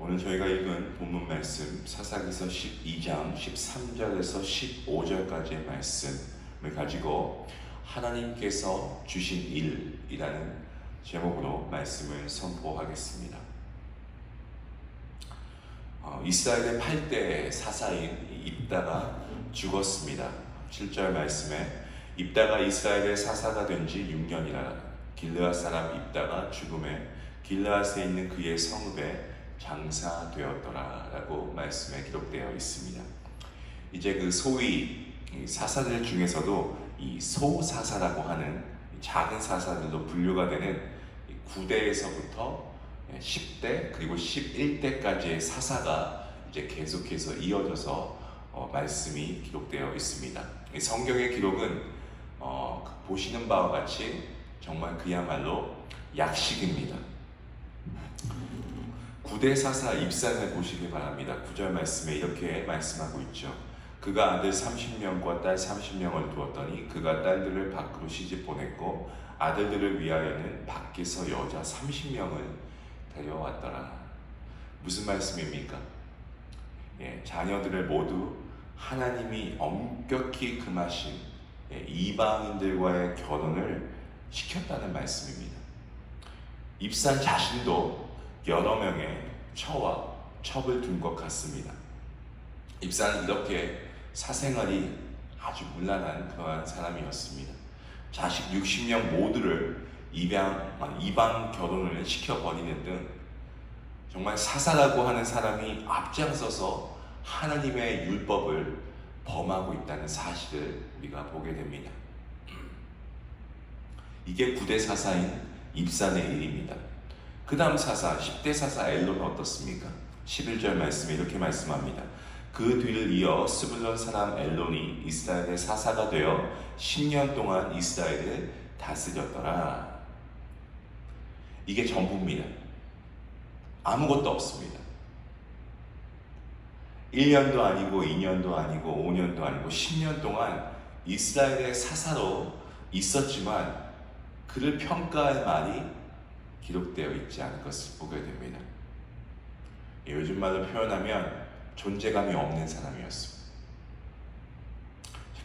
오늘 저희가 읽은 본문 말씀 사사기서 12장 13절에서 15절까지의 말씀을 가지고 하나님께서 주신 일이라는 제목으로 말씀을 선포하겠습니다. 이스라엘의 8대 사사인 입다가 죽었습니다. 7절 말씀에 입다가 이스라엘의 사사가 된 지 6년이라 길르앗 사람 입다가 죽음에 길르앗에 있는 그의 성읍에 장사되었더라 라고 말씀에 기록되어 있습니다. 이제 그 소위 사사들 중에서도 이 소사사라고 하는 작은 사사들로 분류가 되는 9대에서부터 10대 그리고 11대까지의 사사가 이제 계속해서 이어져서 말씀이 기록되어 있습니다. 성경의 기록은 보시는 바와 같이 정말 그야말로 약식입니다. 9대 사사 입산을 보시기 바랍니다. 9절 말씀에 이렇게 말씀하고 있죠. 그가 아들 30명과 딸 30명을 두었더니 그가 딸들을 밖으로 시집 보냈고 아들들을 위하여는 밖에서 여자 30명을 데려왔더라. 무슨 말씀입니까? 자녀들을 모두 하나님이 엄격히 금하신 이방인들과의 결혼을 시켰다는 말씀입니다. 입산 자신도 여러 명의 처와 첩을 둔 것 같습니다. 입사는 이렇게 사생활이 아주 문란한 그러한 사람이었습니다. 자식 60명 모두를 이방 결혼을 시켜버리는 등 정말 사사라고 하는 사람이 앞장서서 하나님의 율법을 범하고 있다는 사실을 우리가 보게 됩니다. 이게 9대 사사인 입산의 일입니다. 그 다음 사사, 10대 사사 엘론은 어떻습니까? 11절 말씀에 이렇게 말씀합니다. 그 뒤를 이어 스불론 사람 엘론이 이스라엘의 사사가 되어 10년 동안 이스라엘을 다스렸더라. 이게 전부입니다. 아무것도 없습니다. 1년도 아니고 2년도 아니고 5년도 아니고 10년 동안 이스라엘의 사사로 있었지만 그를 평가할 말이 기록되어 있지 않은 것을 보게 됩니다. 요즘 말로 표현하면 존재감이 없는 사람이었습니다.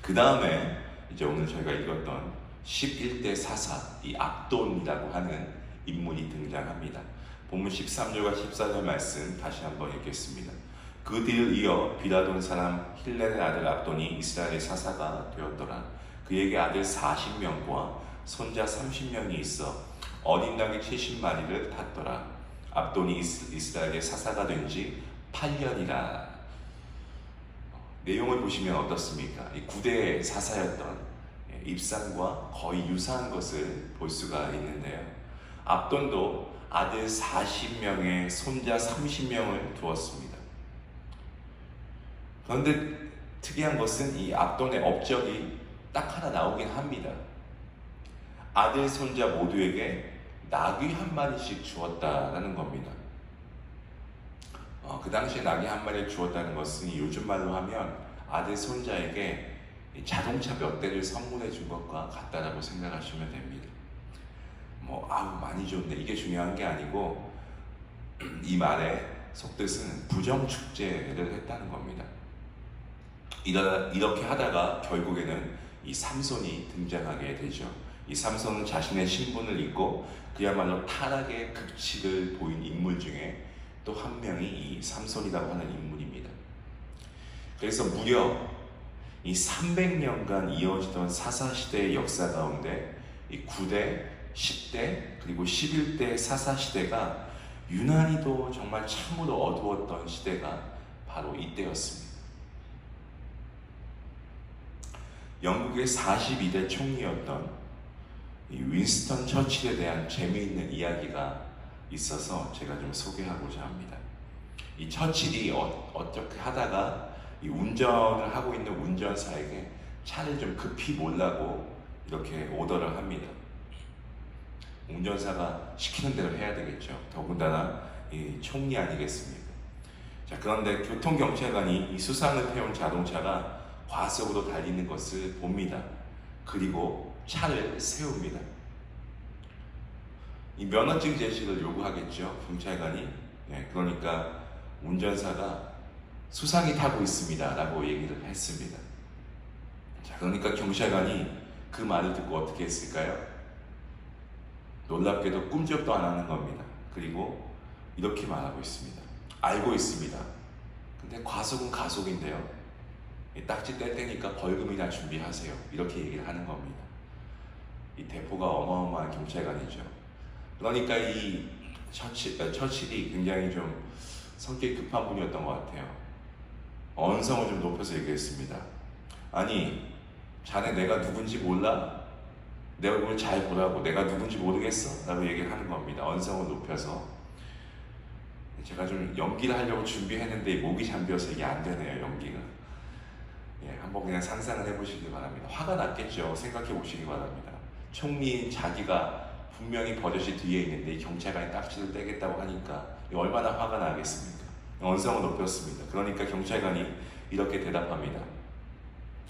그 다음에 이제 오늘 저희가 읽었던 11대 사사, 이 압돈이라고 하는 인물이 등장합니다. 본문 13절과 14절 말씀 다시 한번 읽겠습니다. 그 뒤를 이어 비라돈 사람 힐렐의 아들 압돈이 이스라엘의 사사가 되었더라. 그에게 아들 40명과 손자 30명이 있어 어린 낙이 70마리를 탔더라. 압돈이 이스라엘의 사사가 된 지 8년이라. 내용을 보시면 어떻습니까? 이 9대 사사였던 입산과 거의 유사한 것을 볼 수가 있는데요. 압돈도 아들 40명에 손자 30명을 두었습니다. 그런데 특이한 것은 이 압돈의 업적이 딱 하나 나오긴 합니다. 아들, 손자 모두에게 나귀 한 마리씩 주었다라는 겁니다. 그 당시에 나귀 한 마리를 주었다는 것은 요즘 말로 하면 아들, 손자에게 자동차 몇 대를 선물해 준 것과 같다라고 생각하시면 됩니다. 많이 줬네. 이게 중요한 게 아니고 이 말의 속뜻은 부정축제를 했다는 겁니다. 이렇게 하다가 결국에는 이 삼손이 등장하게 되죠. 이 삼손은 자신의 신분을 잊고 그야말로 타락의 극치를 보인 인물 중에 또 한 명이 이 삼손이라고 하는 인물입니다. 그래서 무려 이 300년간 이어지던 사사시대의 역사 가운데 이 9대, 10대, 그리고 11대 사사시대가 유난히도 정말 참으로 어두웠던 시대가 바로 이때였습니다. 영국의 42대 총리였던 윈스턴 처칠에 대한 재미있는 이야기가 있어서 제가 좀 소개하고자 합니다. 이 처칠이 어떻게 하다가 이 운전을 하고 있는 운전사에게 차를 좀 급히 몰라고 이렇게 오더를 합니다. 운전사가 시키는 대로 해야 되겠죠. 더군다나 이 총리 아니겠습니까? 자, 그런데 교통경찰관이 이 수상을 태운 자동차가 과속으로 달리는 것을 봅니다. 그리고 차를 세웁니다. 이 면허증 제시를 요구하겠죠. 경찰관이 그러니까 운전사가 수상이 타고 있습니다 라고 얘기를 했습니다. 자, 그러니까 경찰관이 그 말을 듣고 어떻게 했을까요? 놀랍게도 꿈쩍도 안 하는 겁니다. 그리고 이렇게 말하고 있습니다. 알고 있습니다. 근데 과속은 가속인데요. 딱지 뗄 테니까 벌금이나 준비하세요. 이렇게 얘기를 하는 겁니다. 이 대포가 어마어마한 경찰관이죠. 그러니까 이 처칠이 굉장히 좀 성격이 급한 분이었던 것 같아요. 언성을 좀 높여서 얘기했습니다. 아니, 자네 내가 누군지 몰라? 내 얼굴 잘 보라고. 내가 누군지 모르겠어? 라고 얘기를 하는 겁니다. 언성을 높여서. 제가 좀 연기를 하려고 준비했는데 목이 잠겨서 이게 안 되네요, 연기가. 한번 그냥 상상을 해보시기 바랍니다. 화가 났겠죠. 생각해 보시기 바랍니다. 총리인 자기가 분명히 버젓이 뒤에 있는데 경찰관이 딱지를 떼겠다고 하니까 얼마나 화가 나겠습니까? 언성을 높였습니다. 그러니까 경찰관이 이렇게 대답합니다.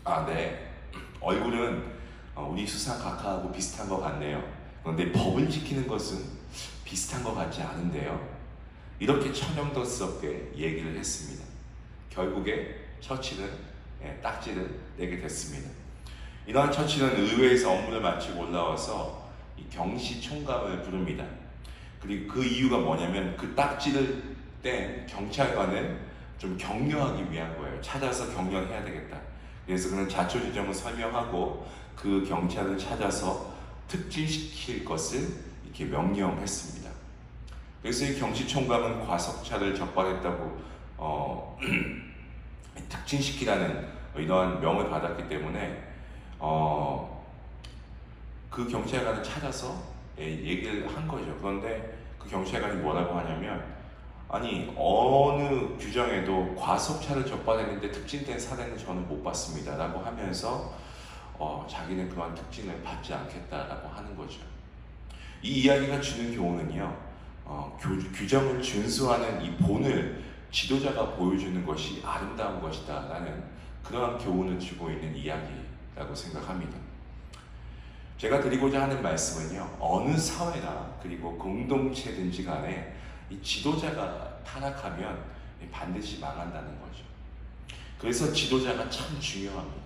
아, 네. 얼굴은 우리 수사 각하하고 비슷한 것 같네요. 그런데 법을 지키는 것은 비슷한 것 같지 않은데요. 이렇게 천연덕스럽게 얘기를 했습니다. 결국에 처칠은 딱지를 떼게 됐습니다. 이러한 처칠은 의회에서 업무를 마치고 올라와서 이 경시 총감을 부릅니다. 그리고 그 이유가 뭐냐면 그 딱지를 뗀 경찰관을 좀 격려하기 위한 거예요. 찾아서 격려해야 되겠다. 그래서 그는 자초지종을 설명하고 그 경찰을 찾아서 특진시킬 것을 이렇게 명령했습니다. 그래서 이 경시총감은 과속차를 적발했다고 특진시키라는 이러한 명을 받았기 때문에 그 경찰관을 찾아서 얘기를 한 거죠. 그런데 그 경찰관이 뭐라고 하냐면, 아니, 어느 규정에도 과속차를 적발했는데 특진된 사례는 저는 못 봤습니다 라고 하면서 자기는 그러한 특진을 받지 않겠다라고 하는 거죠. 이 이야기가 주는 교훈은요, 규정을 준수하는 이 본을 지도자가 보여주는 것이 아름다운 것이다 라는 그러한 교훈을 주고 있는 이야기라고 생각합니다. 제가 드리고자 하는 말씀은요, 어느 사회나 그리고 공동체든지 간에 이 지도자가 타락하면 반드시 망한다는 거죠. 그래서 지도자가 참 중요합니다.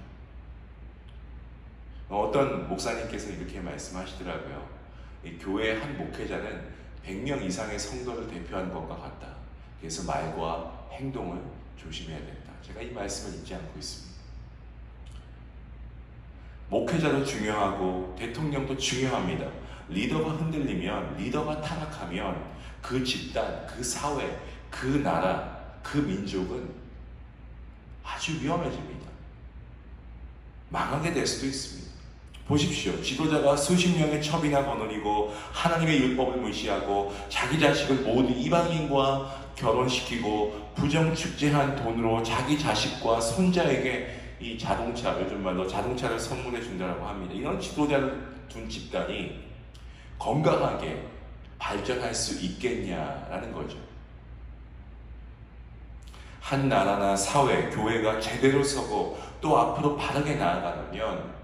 어떤 목사님께서 이렇게 말씀하시더라고요. 이 교회의 한 목회자는 100명 이상의 성도를 대표하는 것과 같다. 그래서 말과 행동을 조심해야 된다. 제가 이 말씀을 잊지 않고 있습니다. 목회자도 중요하고 대통령도 중요합니다. 리더가 흔들리면, 리더가 타락하면 그 집단, 그 사회, 그 나라, 그 민족은 아주 위험해집니다. 망하게 될 수도 있습니다. 보십시오. 지도자가 수십 명의 첩이나 거느리고 하나님의 율법을 무시하고 자기 자식을 모두 이방인과 결혼시키고 부정축제한 돈으로 자기 자식과 손자에게 이 자동차, 요즘 말로 자동차를 선물해 준다고 합니다. 이런 지도자를 둔 집단이 건강하게 발전할 수 있겠냐라는 거죠. 한 나라나 사회, 교회가 제대로 서고 또 앞으로 바르게 나아가려면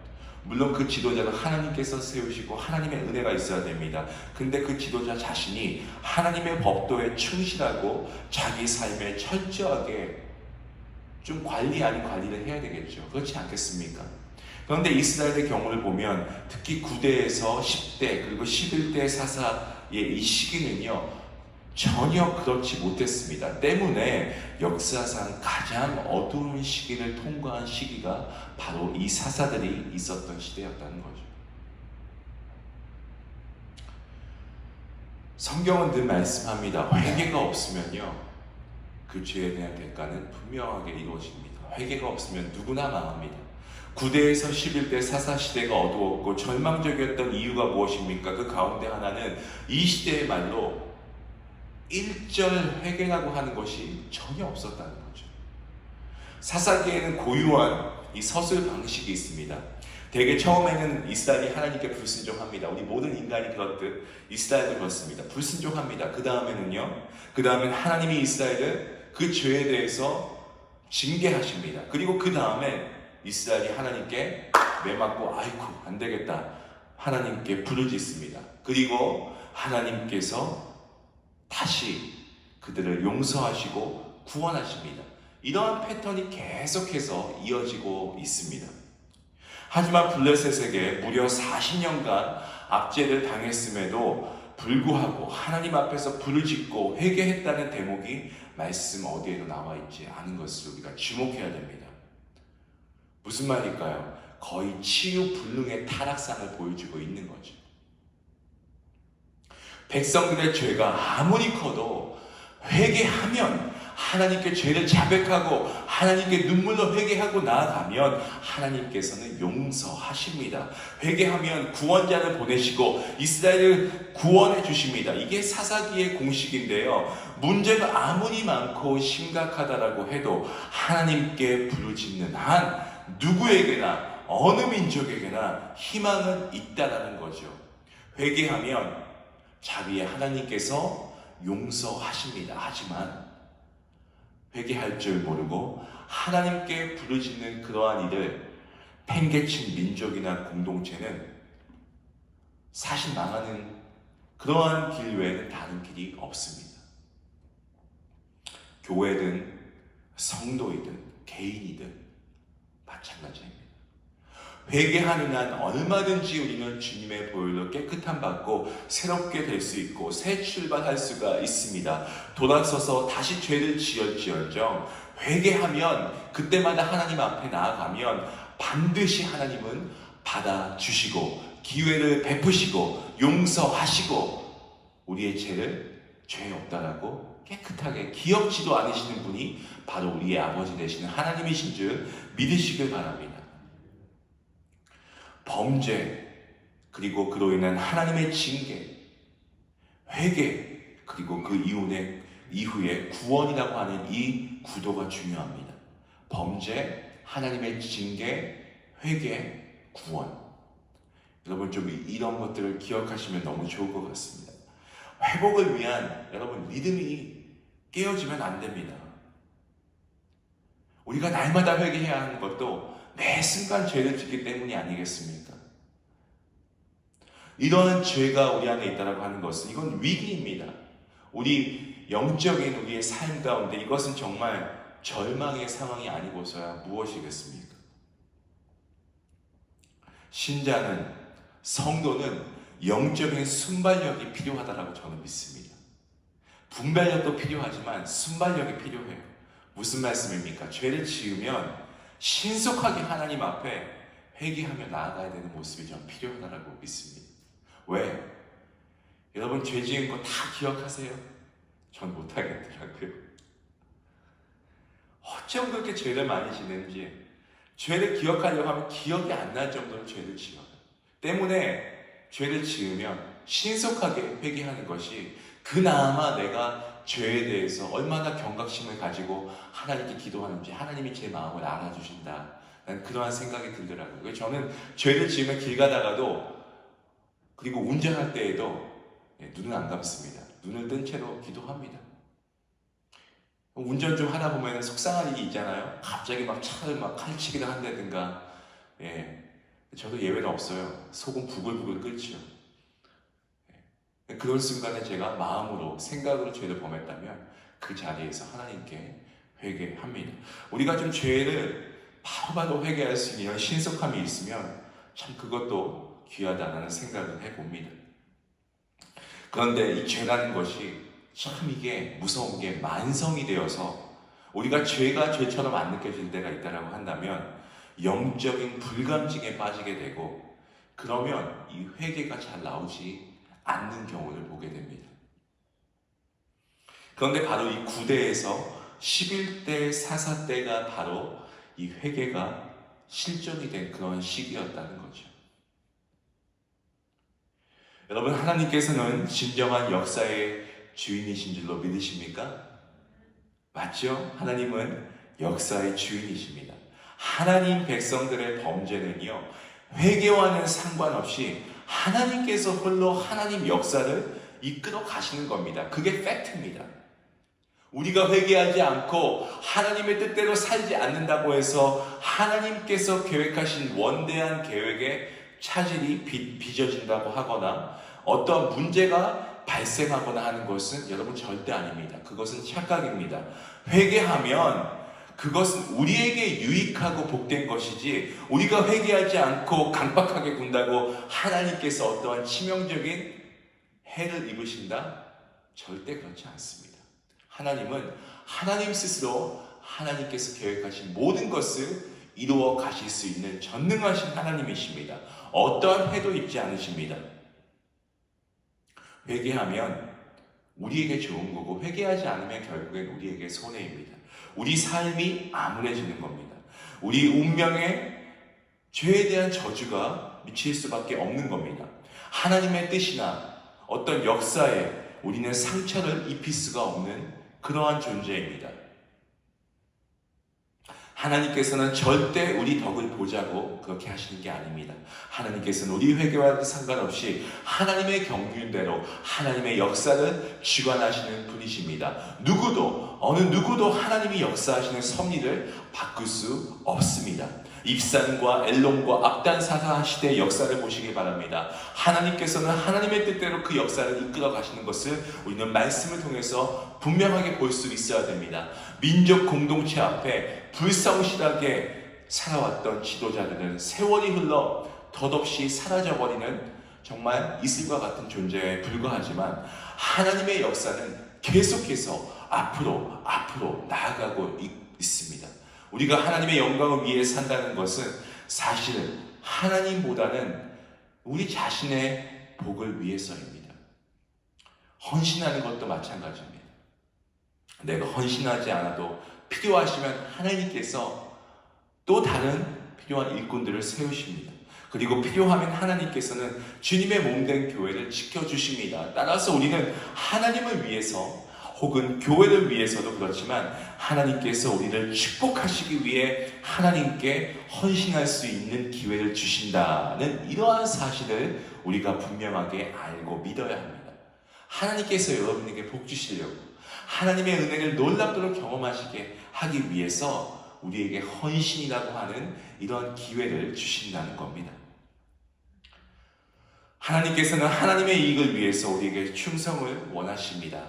물론 그 지도자는 하나님께서 세우시고 하나님의 은혜가 있어야 됩니다. 근데 그 지도자 자신이 하나님의 법도에 충실하고 자기 삶에 철저하게 좀 관리 아닌 관리를 해야 되겠죠. 그렇지 않겠습니까? 그런데 이스라엘의 경우를 보면 특히 9대에서 10대 그리고 11대 사사의 이 시기는요, 전혀 그렇지 못했습니다. 때문에 역사상 가장 어두운 시기를 통과한 시기가 바로 이 사사들이 있었던 시대였다는 거죠. 성경은 늘 말씀합니다. 회개가 없으면요, 그 죄에 대한 대가는 분명하게 이루어집니다. 회개가 없으면 누구나 망합니다. 9대에서 11대 사사시대가 어두웠고 절망적이었던 이유가 무엇입니까? 그 가운데 하나는 이 시대의 말로 1절 회개라고 하는 것이 전혀 없었다는 거죠. 사사기에는 고유한 이 서술 방식이 있습니다. 대개 처음에는 이스라엘이 하나님께 불순종합니다. 우리 모든 인간이 그렇듯 이스라엘도 그렇습니다. 불순종합니다. 그 다음엔 하나님이 이스라엘을 그 죄에 대해서 징계하십니다. 그리고 그 다음에 이스라엘이 하나님께 매맞고 아이쿠 안 되겠다, 하나님께 부르짖습니다. 그리고 하나님께서 다시 그들을 용서하시고 구원하십니다. 이러한 패턴이 계속해서 이어지고 있습니다. 하지만 블레셋에게 무려 40년간 압제를 당했음에도 불구하고 하나님 앞에서 부르짖고 회개했다는 대목이 말씀 어디에도 나와 있지 않은 것을 우리가 주목해야 됩니다. 무슨 말일까요? 거의 치유불능의 타락상을 보여주고 있는 거죠. 백성들의 죄가 아무리 커도 회개하면, 하나님께 죄를 자백하고 하나님께 눈물로 회개하고 나아가면 하나님께서는 용서하십니다. 회개하면 구원자를 보내시고 이스라엘을 구원해 주십니다. 이게 사사기의 공식인데요. 문제가 아무리 많고 심각하다라고 해도 하나님께 부르짖는 한 누구에게나 어느 민족에게나 희망은 있다라는 거죠. 회개하면 자비의 하나님께서 용서하십니다. 하지만 회개할 줄 모르고 하나님께 부르짖는 그러한 일을 팽개친 민족이나 공동체는 사실 망하는 그러한 길 외에는 다른 길이 없습니다. 교회든 성도이든 개인이든 마찬가지입니다. 회개하는 한 얼마든지 우리는 주님의 보혈로 깨끗함 받고 새롭게 될 수 있고 새 출발할 수가 있습니다. 돌아서서 다시 죄를 지을지언정 회개하면, 그때마다 하나님 앞에 나아가면 반드시 하나님은 받아주시고 기회를 베푸시고 용서하시고 우리의 죄를 죄 없다라고 깨끗하게 기억지도 않으시는 분이 바로 우리의 아버지 되시는 하나님이신 줄 믿으시길 바랍니다. 범죄, 그리고 그로 인한 하나님의 징계, 회개, 그리고 그 이후에 구원이라고 하는 이 구도가 중요합니다. 범죄, 하나님의 징계, 회개, 구원. 여러분 좀 이런 것들을 기억하시면 너무 좋을 것 같습니다. 회복을 위한 여러분 믿음이 깨어지면 안 됩니다. 우리가 날마다 회개해야 하는 것도 매 순간 죄를 짓기 때문이 아니겠습니까? 이러한 죄가 우리 안에 있다고 하는 것은 이건 위기입니다. 우리 영적인 우리의 삶 가운데 이것은 정말 절망의 상황이 아니고서야 무엇이겠습니까? 신자는, 성도는 영적인 순발력이 필요하다고 저는 믿습니다. 분별력도 필요하지만 순발력이 필요해요. 무슨 말씀입니까? 죄를 지으면 신속하게 하나님 앞에 회개하며 나아가야 되는 모습이 좀 필요하다고 믿습니다. 왜? 여러분 죄 지은 거 다 기억하세요? 전 못하겠더라고요. 어쩜 그렇게 죄를 많이 지는지, 죄를 기억하려고 하면 기억이 안 날 정도로 죄를 지어요. 때문에 죄를 지으면 신속하게 회개하는 것이 그나마 내가 죄에 대해서 얼마나 경각심을 가지고 하나님께 기도하는지, 하나님이 제 마음을 알아주신다, 난 그러한 생각이 들더라고요. 저는 죄를 지으면 길 가다가도, 그리고 운전할 때에도 눈은 안 감습니다. 눈을 뜬 채로 기도합니다. 운전 좀 하다 보면 속상한 일이 있잖아요. 갑자기 막 차를 막 칼치기를 한다든가. 저도 예외는 없어요. 속은 부글부글 끓죠. 그런 순간에 제가 마음으로, 생각으로 죄를 범했다면 그 자리에서 하나님께 회개합니다. 우리가 좀 죄를 바로바로 회개할 수 있는 이런 신속함이 있으면 참 그것도 귀하다는 생각을 해봅니다. 그런데 이 죄라는 것이 참 이게 무서운 게 만성이 되어서 우리가 죄가 죄처럼 안 느껴질 때가 있다고 한다면 영적인 불감증에 빠지게 되고, 그러면 이 회개가 잘 나오지 않는 경우를 보게 됩니다. 그런데 바로 이 구대에서 11대 사사 때가 바로 이 회개가 실존이 된 그런 시기였다는 거죠. 여러분, 하나님께서는 진정한 역사의 주인이신 줄로 믿으십니까? 맞죠? 하나님은 역사의 주인이십니다. 하나님 백성들의 범죄는요, 회개와는 상관없이 하나님께서 홀로 하나님 역사를 이끌어 가시는 겁니다. 그게 팩트입니다. 우리가 회개하지 않고 하나님의 뜻대로 살지 않는다고 해서 하나님께서 계획하신 원대한 계획에 차질이 빚어진다고 하거나 어떤 문제가 발생하거나 하는 것은 여러분 절대 아닙니다. 그것은 착각입니다. 회개하면 그것은 우리에게 유익하고 복된 것이지, 우리가 회개하지 않고 강박하게 군다고 하나님께서 어떠한 치명적인 해를 입으신다? 절대 그렇지 않습니다. 하나님은 하나님 스스로 하나님께서 계획하신 모든 것을 이루어 가실 수 있는 전능하신 하나님이십니다. 어떠한 해도 입지 않으십니다. 회개하면 우리에게 좋은 거고, 회개하지 않으면 결국엔 우리에게 손해입니다. 우리 삶이 암울해지는 겁니다. 우리 운명에 죄에 대한 저주가 미칠 수밖에 없는 겁니다. 하나님의 뜻이나 어떤 역사에 우리는 상처를 입힐 수가 없는 그러한 존재입니다. 하나님께서는 절대 우리 덕을 보자고 그렇게 하시는 게 아닙니다. 하나님께서는 우리 회개와 상관없이 하나님의 경륜대로 하나님의 역사를 주관하시는 분이십니다. 어느 누구도 하나님이 역사하시는 섭리를 바꿀 수 없습니다. 입산과 엘론과 악단 사사 시대의 역사를 보시기 바랍니다. 하나님께서는 하나님의 뜻대로 그 역사를 이끌어 가시는 것을 우리는 말씀을 통해서 분명하게 볼 수 있어야 됩니다. 민족 공동체 앞에 불성실하게 살아왔던 지도자들은 세월이 흘러 덧없이 사라져버리는 정말 이슬과 같은 존재에 불과하지만, 하나님의 역사는 계속해서 앞으로 나아가고 있습니다. 우리가 하나님의 영광을 위해 산다는 것은 사실은 하나님보다는 우리 자신의 복을 위해서입니다. 헌신하는 것도 마찬가지입니다. 내가 헌신하지 않아도 필요하시면 하나님께서 또 다른 필요한 일꾼들을 세우십니다. 그리고 필요하면 하나님께서는 주님의 몸된 교회를 지켜주십니다. 따라서 우리는 하나님을 위해서 혹은 교회를 위해서도 그렇지만 하나님께서 우리를 축복하시기 위해 하나님께 헌신할 수 있는 기회를 주신다는 이러한 사실을 우리가 분명하게 알고 믿어야 합니다. 하나님께서 여러분에게 복 주시려고, 하나님의 은혜를 놀랍도록 경험하시게 하기 위해서 우리에게 헌신이라고 하는 이러한 기회를 주신다는 겁니다. 하나님께서는 하나님의 이익을 위해서 우리에게 충성을 원하십니다.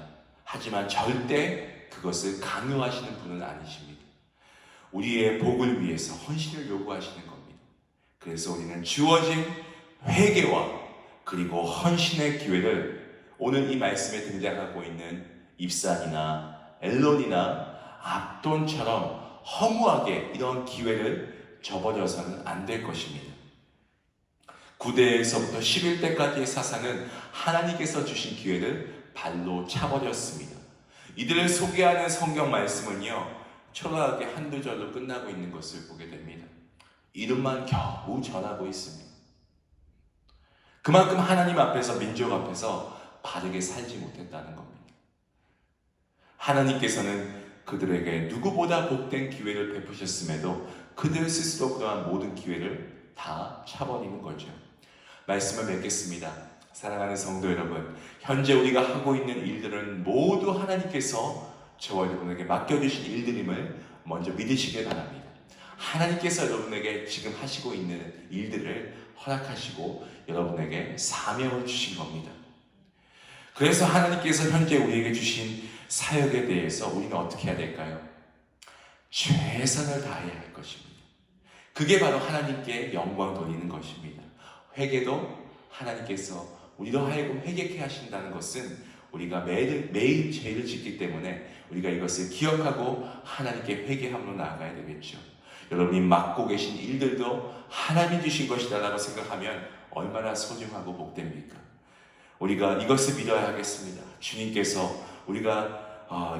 하지만 절대 그것을 강요하시는 분은 아니십니다. 우리의 복을 위해서 헌신을 요구하시는 겁니다. 그래서 우리는 주어진 회개와 그리고 헌신의 기회를 오늘 이 말씀에 등장하고 있는 입산이나 엘론이나 압돈처럼 허무하게 이런 기회를 저버려서는 안 될 것입니다. 9대에서부터 11대까지의 사상은 하나님께서 주신 기회를 발로 차버렸습니다. 이들을 소개하는 성경 말씀은요, 초라하게 한두 절로 끝나고 있는 것을 보게 됩니다. 이름만 겨우 전하고 있습니다. 그만큼 하나님 앞에서, 민족 앞에서 바르게 살지 못했다는 겁니다. 하나님께서는 그들에게 누구보다 복된 기회를 베푸셨음에도 그들 스스로 그러한 모든 기회를 다 차버리는 거죠. 말씀을 맺겠습니다. 사랑하는 성도 여러분, 현재 우리가 하고 있는 일들은 모두 하나님께서 저와 여러분에게 맡겨주신 일들임을 먼저 믿으시길 바랍니다. 하나님께서 여러분에게 지금 하시고 있는 일들을 허락하시고 여러분에게 사명을 주신 겁니다. 그래서 하나님께서 현재 우리에게 주신 사역에 대해서 우리는 어떻게 해야 될까요? 최선을 다해야 할 것입니다. 그게 바로 하나님께 영광 돌리는 것입니다. 회개도 하나님께서 우리로 하여금 회개케 하신다는 것은 우리가 매일 죄를 짓기 때문에 우리가 이것을 기억하고 하나님께 회개함으로 나아가야 되겠죠. 여러분이 맡고 계신 일들도 하나님이 주신 것이다라고 생각하면 얼마나 소중하고 복됩니까? 우리가 이것을 믿어야 하겠습니다. 주님께서 우리가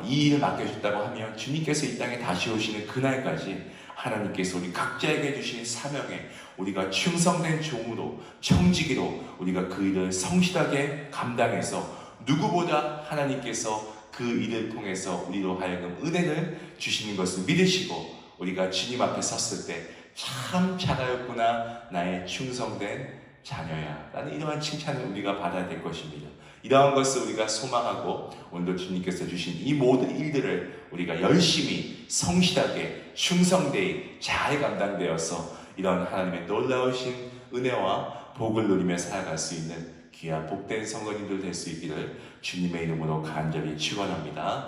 이 일을 맡겨줬다고 하면 주님께서 이 땅에 다시 오시는 그날까지 하나님께서 우리 각자에게 주신 사명에 우리가 충성된 종으로, 청지기로 우리가 그 일을 성실하게 감당해서 누구보다 하나님께서 그 일을 통해서 우리로 하여금 은혜를 주시는 것을 믿으시고 우리가 주님 앞에 섰을 때 참 잘하였구나 나의 충성된 자녀야 라는 이러한 칭찬을 우리가 받아야 될 것입니다. 이러한 것을 우리가 소망하고 오늘도 주님께서 주신 이 모든 일들을 우리가 열심히 성실하게 충성되이 잘 감당되어서 이런 하나님의 놀라우신 은혜와 복을 누리며 살아갈 수 있는 귀한 복된 성도님들 될 수 있기를 주님의 이름으로 간절히 축원합니다.